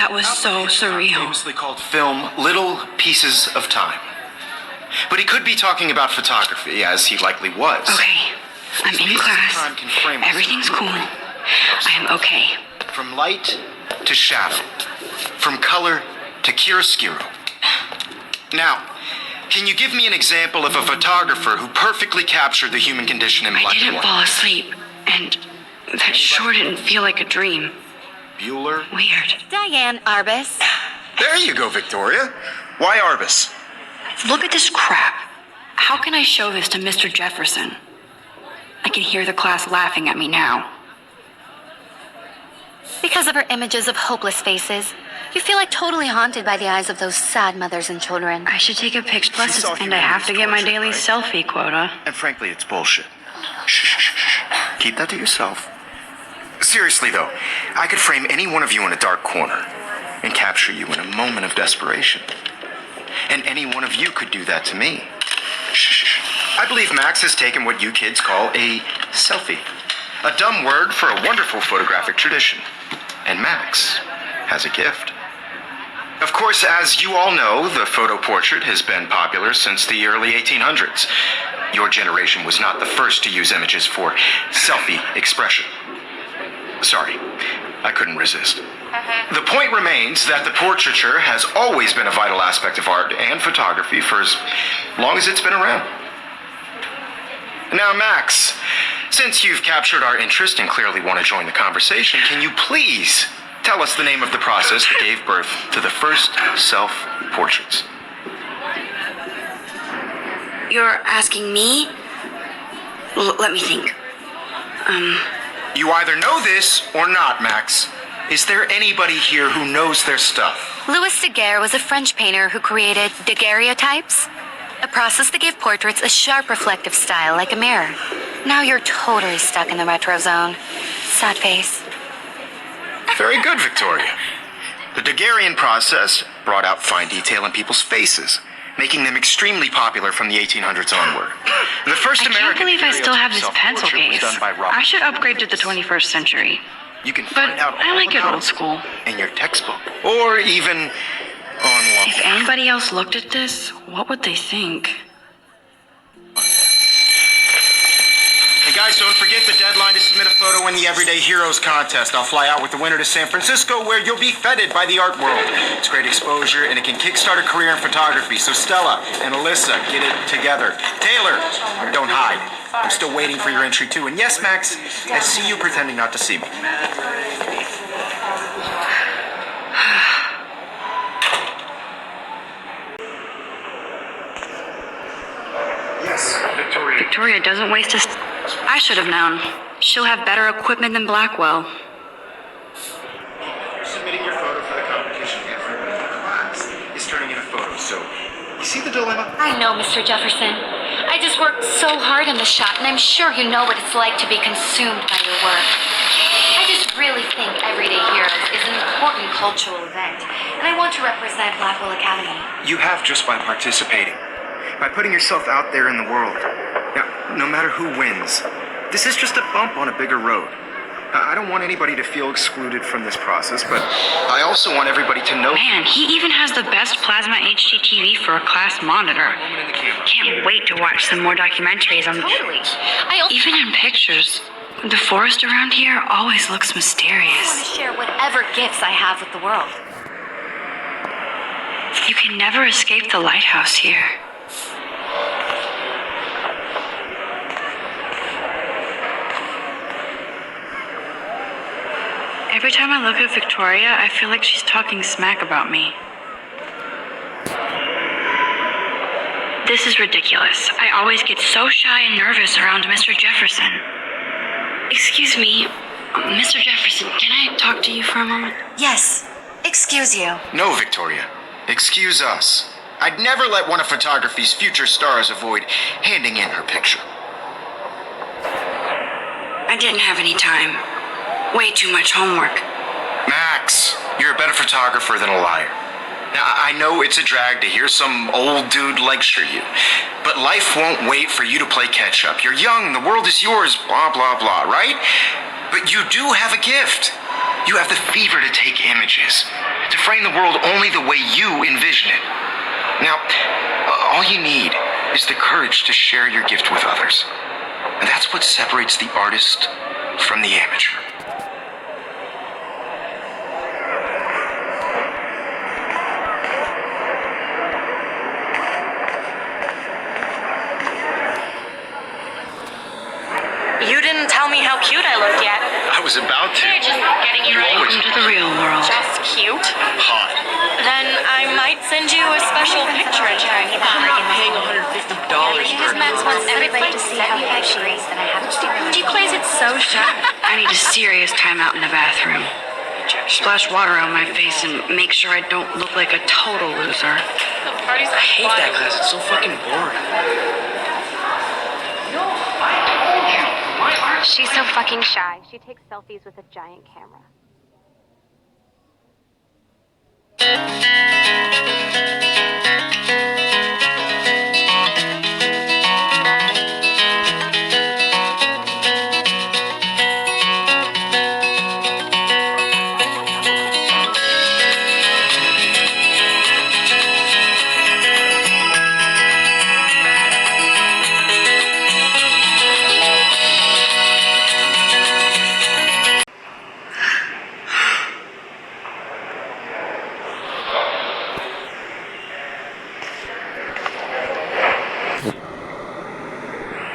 That was so surreal. Famously called film Little Pieces of Time. But he could be talking about photography, as he likely was. Okay, I'm in class. Everything's cool. I am okay. From light to shadow. From color to chiaroscuro. Now, can you give me an example of a photographer who perfectly captured the human condition in black and white? I didn't fall asleep, and that sure didn't feel like a dream. Bueller? Weird. Diane Arbus. There you go, Victoria. Why Arbus? Look at this crap. How can I show this to Mr. Jefferson? I can hear the class laughing at me now. Because of her images of hopeless faces, you feel like totally haunted by the eyes of those sad mothers and children. I should take a picture, and I have to get my daily selfie quota. And frankly, it's bullshit. Shh. Keep that to yourself. Seriously, though, I could frame any one of you in a dark corner and capture you in a moment of desperation. And any one of you could do that to me. Shh. I believe Max has taken what you kids call a selfie. A dumb word for a wonderful photographic tradition. And Max has a gift. Of course, as you all know, the photo portrait has been popular since the early 1800s. Your generation was not the first to use images for selfie expression. Sorry, I couldn't resist. The point remains that the portraiture has always been a vital aspect of art and photography for as long as it's been around. Now, Max, since you've captured our interest and clearly want to join the conversation, can you please tell us the name of the process that gave birth to the first self-portraits? You're asking me? Let me think. You either know this or not, Max. Is there anybody here who knows their stuff? Louis Daguerre was a French painter who created daguerreotypes, a process that gave portraits a sharp reflective style like a mirror. Now you're totally stuck in the retro zone. Sad face. Very good, Victoria. The Daguerrean process brought out fine detail in people's faces, making them extremely popular from the 1800s onward. The first I can't believe I still have this pencil case. I should upgrade to the 21st century. You can But find out I all like it about old school. in your textbook, or even online. If anybody else looked at this, what would they think? And guys, don't forget the deadline to submit a photo in the Everyday Heroes contest. I'll fly out with the winner to San Francisco, where you'll be feted by the art world. It's great exposure, and it can kickstart a career in photography. So Stella and Alyssa, get it together. Taylor, don't hide. I'm still waiting for your entry too. And yes, Max, I see you pretending not to see me. Yes, Victoria. Victoria doesn't waste a... I should have known. She'll have better equipment than Blackwell. You're submitting your photo for the competition. Everybody in the class is turning in a photo. So, you see the dilemma? I know, Mr. Jefferson. I just worked so hard on the shot, and I'm sure you know what it's like to be consumed by your work. I just really think Everyday Heroes is an important cultural event, and I want to represent Blackwell Academy. You have just by participating, by putting yourself out there in the world. Now, no matter who wins, this is just a bump on a bigger road. I don't want anybody to feel excluded from this process, but I also want everybody to know... Man, he even has the best plasma HD TV for a class monitor. Can't wait to watch some more documentaries on... Totally. Even in pictures, the forest around here always looks I want mysterious. to share whatever gifts I have with the world. You can never escape the lighthouse here. Every time I look at Victoria, I feel like she's talking smack about me. This is ridiculous. I always get so shy and nervous around Mr. Jefferson. Excuse me, Mr. Jefferson, can I talk to you for a moment? Yes. Excuse you. No, Victoria. Excuse us. I'd never let one of photography's future stars avoid handing in her picture. I didn't have any time. Way too much homework. Max, you're a better photographer than a liar. Now, I know it's a drag to hear some old dude lecture you, but life won't wait for you to play catch up. You're young, the world is yours, blah, blah, blah, right? But you do have a gift. You have the fever to take images, to frame the world only the way you envision it. Now, all you need is the courage to share your gift with others. And that's what separates the artist from the amateur. You didn't tell me how cute I looked yet. I was about to. You're just getting you ready. Welcome to the real world. Just cute? Hot. Then I might send you a special picture in time. I'm not paying $150 Because for Max wants everybody to see how he actually is that I have to do. He plays it so shy. I need a serious timeout in the bathroom. Splash water on my face and make sure I don't look like a total loser. I hate that class. It's so fucking boring. She's so fucking shy. She takes selfies with a giant camera.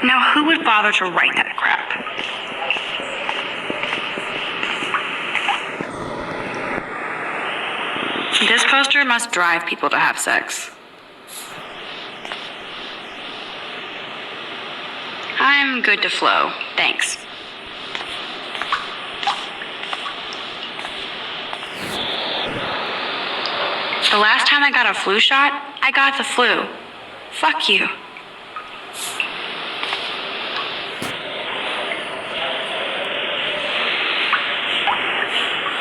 Now, who would bother to write that crap? This poster must drive people to have sex. I'm good to flow, thanks. The last time I got a flu shot, I got the flu. Fuck you.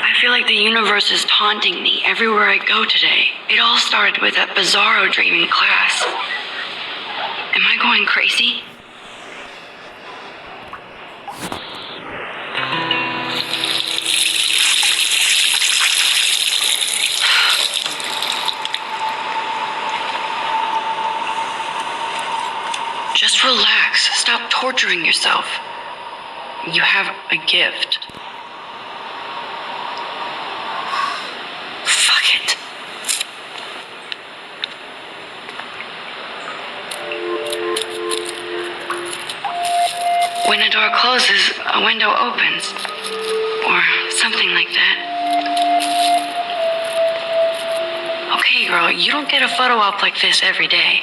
I feel like the universe is taunting me everywhere I go today. It all started with that bizarro dream in class. Am I going crazy? Just relax. Stop torturing yourself. You have a gift. Fuck it. When a door closes, a window opens. Or something like that. Okay, girl, you don't get a photo op like this every day.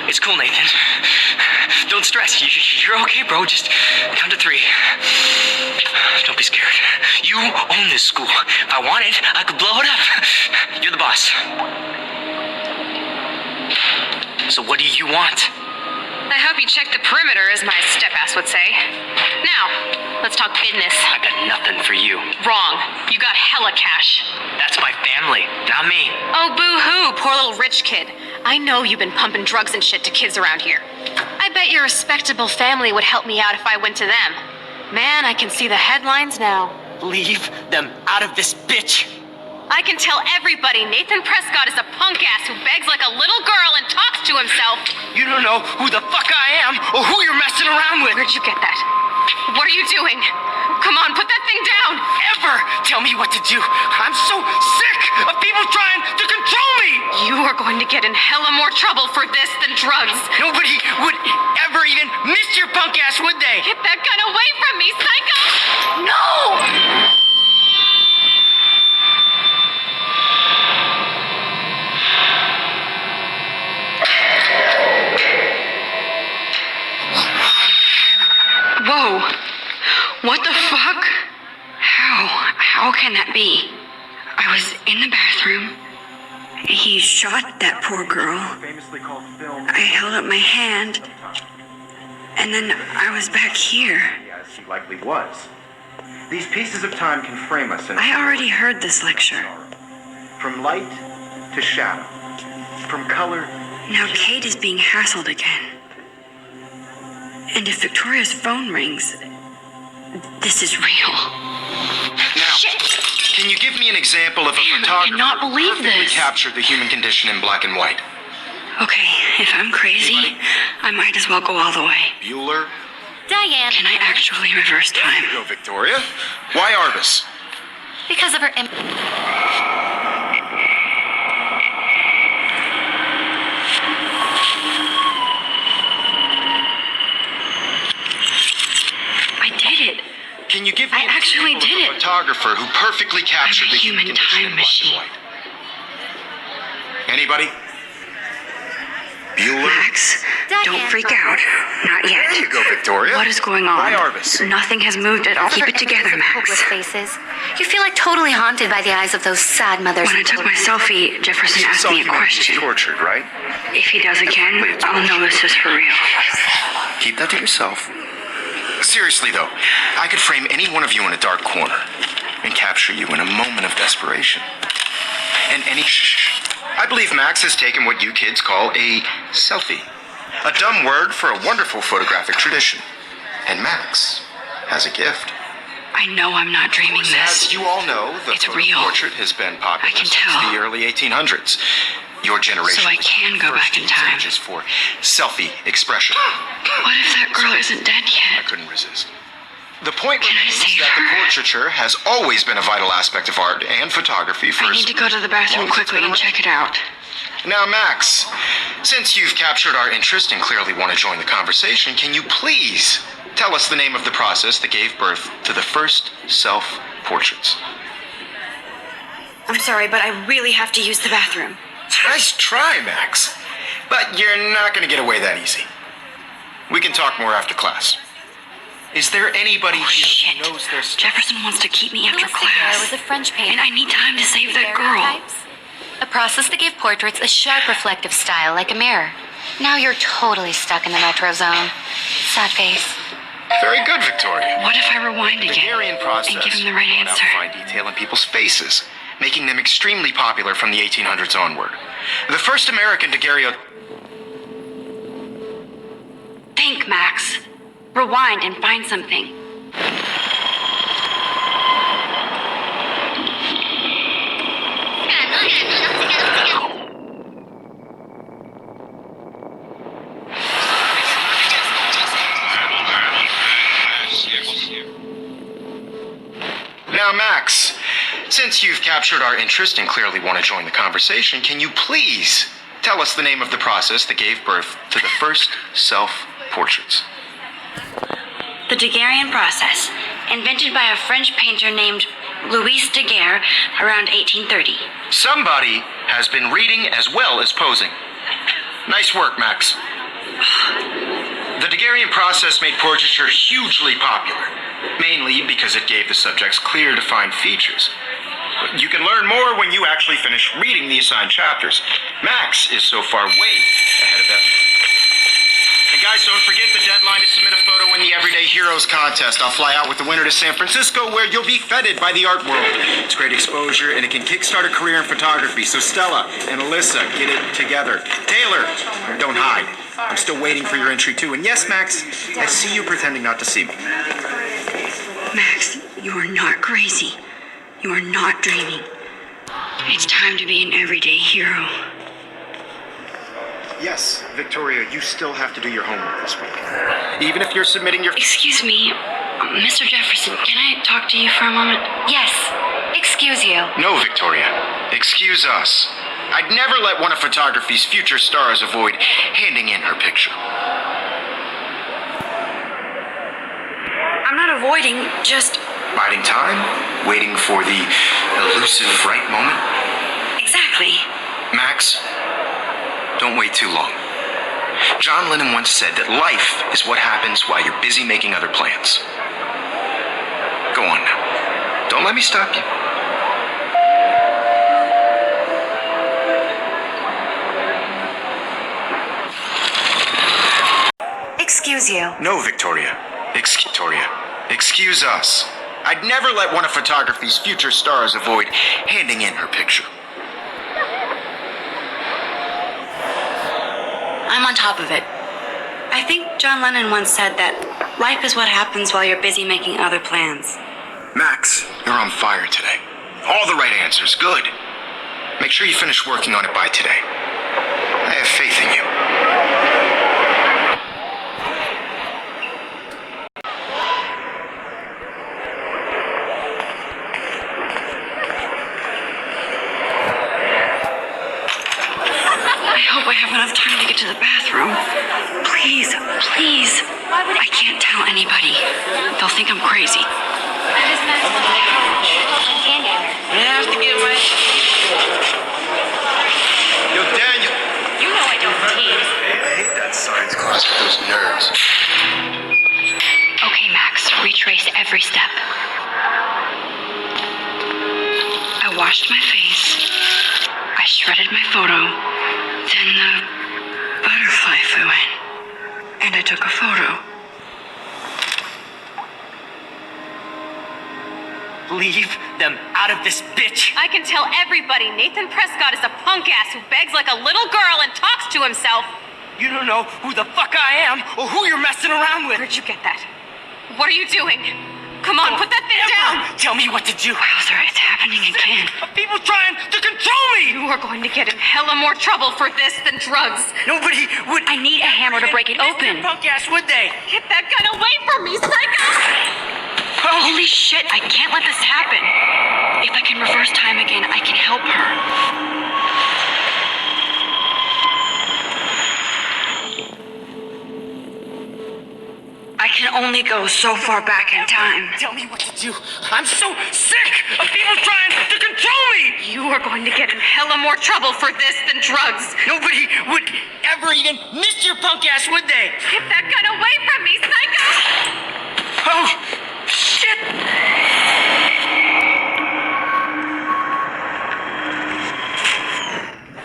It's cool, Nathan. Don't stress. You're okay, bro. Just count to 3. Don't be scared. You own this school. If I wanted, I could blow it up. You're the boss. So what do you want? I hope you checked the perimeter, as my step-ass would say. Now, let's talk business. I got nothing for you. Wrong. You got hella cash. That's my family, not me. Oh, boo-hoo, poor little rich kid. I know you've been pumping drugs and shit to kids around here. I bet your respectable family would help me out if I went to them. Man, I can see the headlines now. Leave them out of this bitch. I can tell everybody Nathan Prescott is a punk ass who begs like a little girl and talks to himself. You don't know who the fuck I am or who you're messing around with. Where'd you get that? What are you doing? Come on, put that thing down. Ever tell me what to do. I'm so sick of people trying to control me. You are going to get in hella more trouble for this than drugs. Nobody would ever even miss your punk ass, would they? Get that gun away from me, psycho! No! Whoa. What the fuck? How can that be? I was in the bathroom, He shot that poor girl. I held up my hand, and then I was back here. As he likely was. These pieces of time can frame us in I already heard this lecture. from light to shadow, from color. Now Kate is being hassled again. And if Victoria's phone rings, this is real. Now, can you give me an example of a Man, I photographer cannot believe who perfectly this. captured the human condition in black and white? Okay, if I'm crazy, I might as well go all the way. Bueller? Diane. Can I actually reverse time? Go, Victoria. Why Arbus? Because of her I did it. Can you give me I an actually example did of a it. photographer who perfectly captured I'm a the human human condition time in black machine. and white? Anybody? Bueller? Max, don't freak out. Not yet. There you go, Victoria. What is going on? Why Arbus? Nothing has moved at all. Keep it together, hopeless Max. faces. You feel like totally haunted by the eyes of those sad mothers. When I took my selfie, Jefferson asked me a question. Tortured, right? If he does again, I'll know this is for real. Keep that to yourself. Seriously, though, I could frame any one of you in a dark corner and capture you in a moment of desperation. And any I believe Max has taken what you kids call a selfie. A dumb word for a wonderful photographic tradition. And Max has a gift. I know I'm not dreaming this. As you all know, the It's photo real. portrait has been popular I can since tell. the early 1800s. Your generation So I was can go first back in to use time. images for selfie expression. What if that girl isn't dead I yet? couldn't resist. The point Can I remains save that the her? portraiture has always been a vital aspect of art and photography for I need to go to the bathroom quickly and check it out. Now, Max, since you've captured our interest and clearly want to join the conversation, can you please tell us the name of the process that gave birth to the first self-portraits? I'm sorry, but I really have to use the bathroom. Nice try, Max. But you're not going to get away that easy. We can talk more after class. Is there anybody here Shit. who knows their stuff? Jefferson wants to keep me after Louis Daguerre was class. a French painter. And I need time to save that girl. Types. A process that gave portraits a sharp reflective style like a mirror. Now you're totally stuck in the retro zone. Sad face. Very good, Victoria. What if I rewind The again Daguerrean process and give him the right brought out answer? fine detail in people's faces, making them extremely popular from the 1800s onward. The first American daguerreotype. Think, Max. Rewind and find something. Now, Max, since you've captured our interest and clearly want to join the conversation, can you please tell us the name of the process that gave birth to the first self-portraits? The Daguerrean process, invented by a French painter named Louis Daguerre around 1830. Somebody has been reading as well as posing. Nice work, Max. The Daguerrean process made portraiture hugely popular, mainly because it gave the subjects clear, defined features. You can learn more when you actually finish reading the assigned chapters. Max is so far way ahead of everyone. And guys, don't forget the deadline to submit a photo in the Everyday Heroes contest. I'll fly out with the winner to San Francisco, where you'll be feted by the art world. It's great exposure, and it can kickstart a career in photography. So Stella and Alyssa, get it together. Taylor, don't hide. I'm still waiting for your entry, too. And yes, Max, I see you pretending not to see me. Max, you are not crazy. You are not dreaming. It's time to be an everyday hero. Yes, Victoria, you still have to do your homework this week. Even if you're submitting your... Excuse me, Mr. Jefferson, can I talk to you for a moment? Yes. Excuse you. No, Victoria. Excuse us. I'd never let one of photography's future stars avoid handing in her picture. I'm not avoiding, just... Biding time, waiting for the elusive right moment. Exactly. Max, don't wait too long. John Lennon once said that life is what happens while you're busy making other plans. Go on now. Don't let me stop you. excuse you. No, Victoria. Victoria. Excuse us. I'd never let one of photography's future stars avoid handing in her picture. I'm on top of it. I think John Lennon once said that life is what happens while you're busy making other plans. Max, you're on fire today. All the right answers. Good. Make sure you finish working on it by today. I have faith in you. I hope I have enough time to get to the bathroom. Please, please. I can't tell anybody. They'll think I'm crazy. I just met someone at college. Arcadia. I have to get my... Yo, Daniel. You know I don't tease. I hate that science class with those nerds. Okay, Max, retrace every step. I washed my face. I shredded my photo. Then the butterfly flew in. And I took a photo. Leave them out of this bitch. I can tell everybody Nathan Prescott is a punk ass who begs like a little girl and talks to himself. You don't know who the fuck I am or who you're messing around with. Where'd you get that? What are you doing? Come on, put that thing down! Tell me what to do. Wowzer, it's happening again. People trying to control me. You are going to get in hella more trouble for this than drugs. Nobody would... I need a hammer to break it open. Punk ass, would they? Get that gun away from me, psycho! Holy shit, I can't let this happen. If I can reverse time again, I can help her. I can only go so far back in time. Tell me what to do. I'm so sick of people trying to control me. You are going to get in hella more trouble for this than drugs. Nobody would ever even miss your punk ass, would they? Get that gun away from me, psycho! Oh, shit!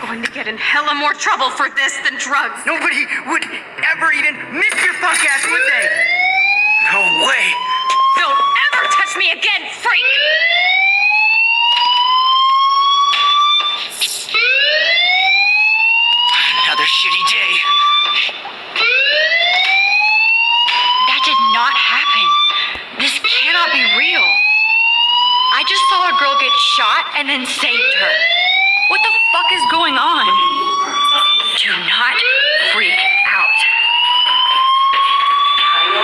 Going to get in hella more trouble for this than drugs. Nobody would ever even miss your punk ass, would they? No way. Don't ever touch me again, freak! Another shitty day. That did not happen. This cannot be real. I just saw a girl get shot and then saved her. What the fuck is going on? Do not freak out.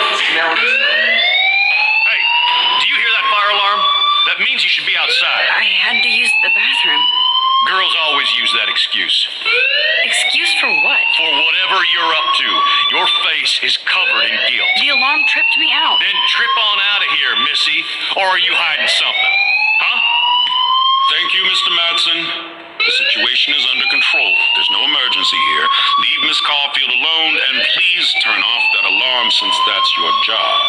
Hey, do you hear that fire alarm? That means you should be outside. I had to use the bathroom. Girls always use that excuse. Excuse for what? For whatever you're up to, your face is covered in guilt. The alarm tripped me out. Then trip on out of here, Missy. Or are you hiding something? Huh? Thank you, Mr. Madsen. The situation is under control. There's no emergency here. Leave Miss Caulfield alone and please turn off that alarm since that's your job.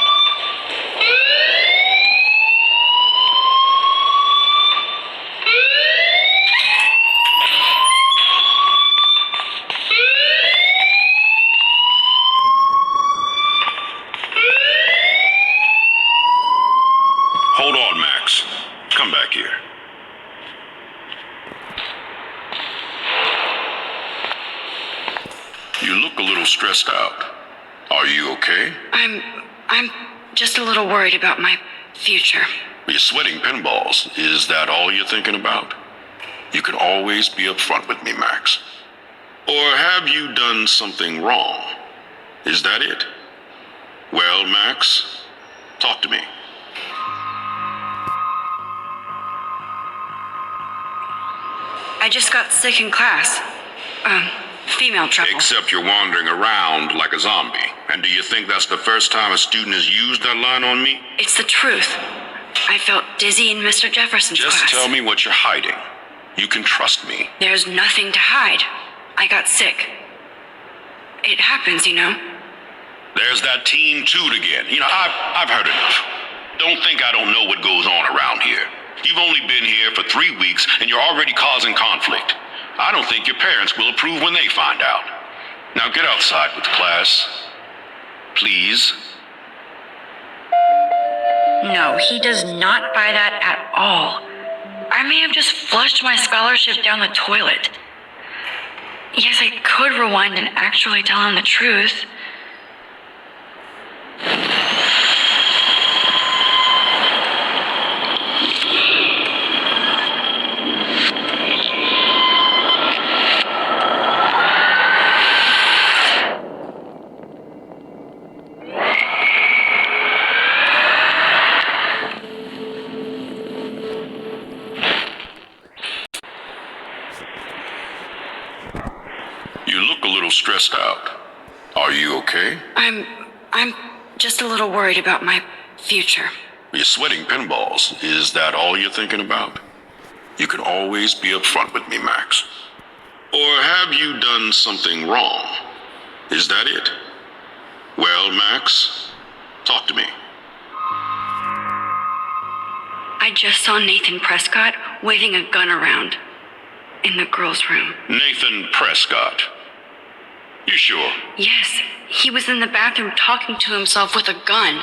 Hold on, Max. Come back here. You look a little stressed out. Are you okay? I'm just a little worried about my future. You're sweating pinballs. Is that all you're thinking about? You can always be upfront with me, Max. Or have you done something wrong? Is that it? Well, Max, talk to me. I just got sick in class. Female trouble. Except you're wandering around like a zombie. And do you think that's the first time a student has used that line on me? It's the truth. I felt dizzy in Mr. Jefferson's Just class. tell me what you're hiding. You can trust me. There's nothing to hide. I got sick. It happens, you know. There's that teen toot again. I've heard enough. Don't think I don't know what goes on around here. You've only been here for 3 weeks and you're already causing conflict. I don't think your parents will approve when they find out. Now get outside with class. Please? No, he does not buy that at all. I may have just flushed my scholarship down the toilet. Yes, I could rewind and actually tell him the truth. You look a little stressed out. Are you okay? I'm just a little worried about my future. You're sweating pinballs. Is that all you're thinking about? You can always be upfront with me, Max. Or have you done something wrong? Is that it? Well, Max, talk to me. I just saw Nathan Prescott waving a gun around in the girls' room. Nathan Prescott. You sure? Yes, he was in the bathroom talking to himself with a gun.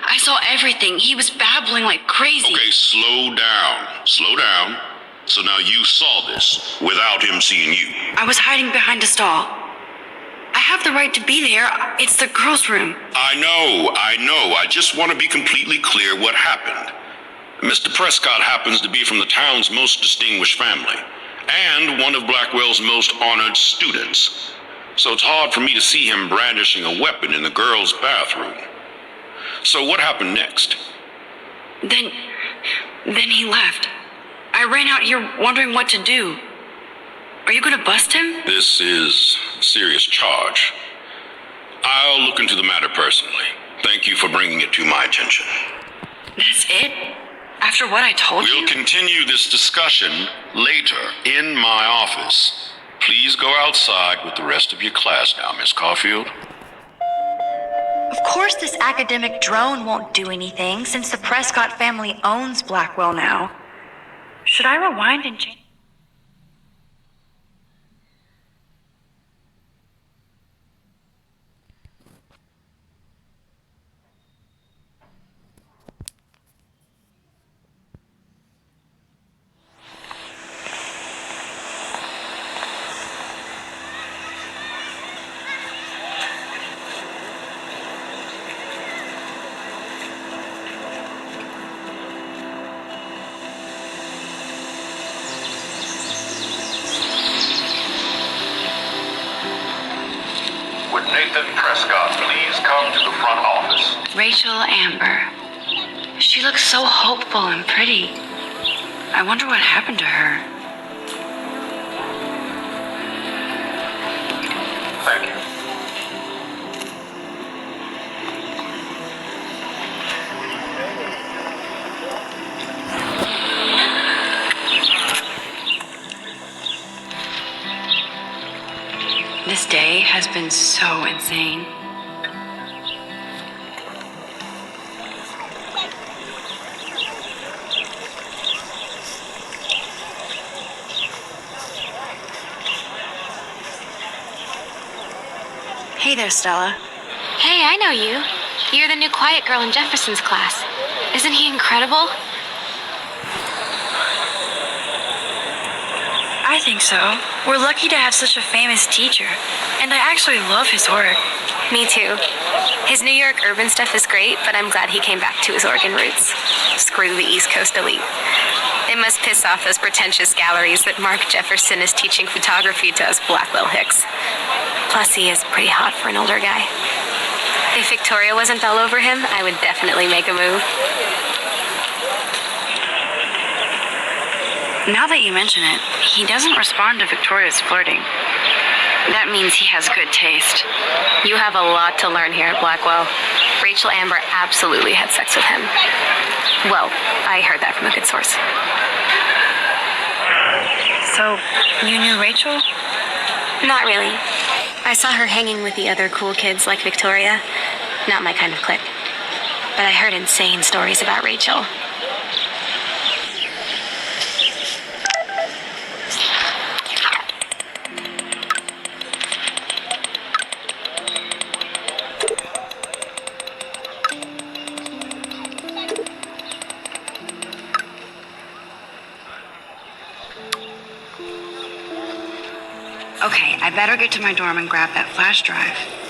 I saw everything. He was babbling like crazy. Okay, slow down. Slow down. So now you saw this without him seeing you. I was hiding behind a stall. I have the right to be there. It's the girls' room. I know. I just want to be completely clear what happened. Mr. Prescott happens to be from the town's most distinguished family, and one of Blackwell's most honored students. So it's hard for me to see him brandishing a weapon in the girls' bathroom. So what happened next? Then he left. I ran out here wondering what to do. Are you gonna bust him? This is a serious charge. I'll look into the matter personally. Thank you for bringing it to my attention. That's it? After what I told you? We'll continue this discussion later in my office. Please go outside with the rest of your class now, Miss Caulfield. Of course this academic drone won't do anything since the Prescott family owns Blackwell now. Should I rewind and change? Would Nathan Prescott please come to the front office? Rachel Amber. She looks so hopeful and pretty. I wonder what happened to her. Thank you. This day has been so insane. Hey there, Stella. Hey, I know you. You're the new quiet girl in Jefferson's class. Isn't he incredible? I think so. We're lucky to have such a famous teacher, and I actually love his work. Me too. His New York urban stuff is great, but I'm glad he came back to his Oregon roots. Screw the East Coast elite. It must piss off those pretentious galleries that Mark Jefferson is teaching photography to us Blackwell hicks. Plus, he is pretty hot for an older guy. If Victoria wasn't all over him, I would definitely make a move. Now that you mention it, he doesn't respond to Victoria's flirting. That means he has good taste. You have a lot to learn here at Blackwell. Rachel Amber absolutely had sex with him. Well, I heard that from a good source. So, you knew Rachel? Not really. I saw her hanging with the other cool kids like Victoria. Not my kind of clique. But I heard insane stories about Rachel. Okay, I better get to my dorm and grab that flash drive.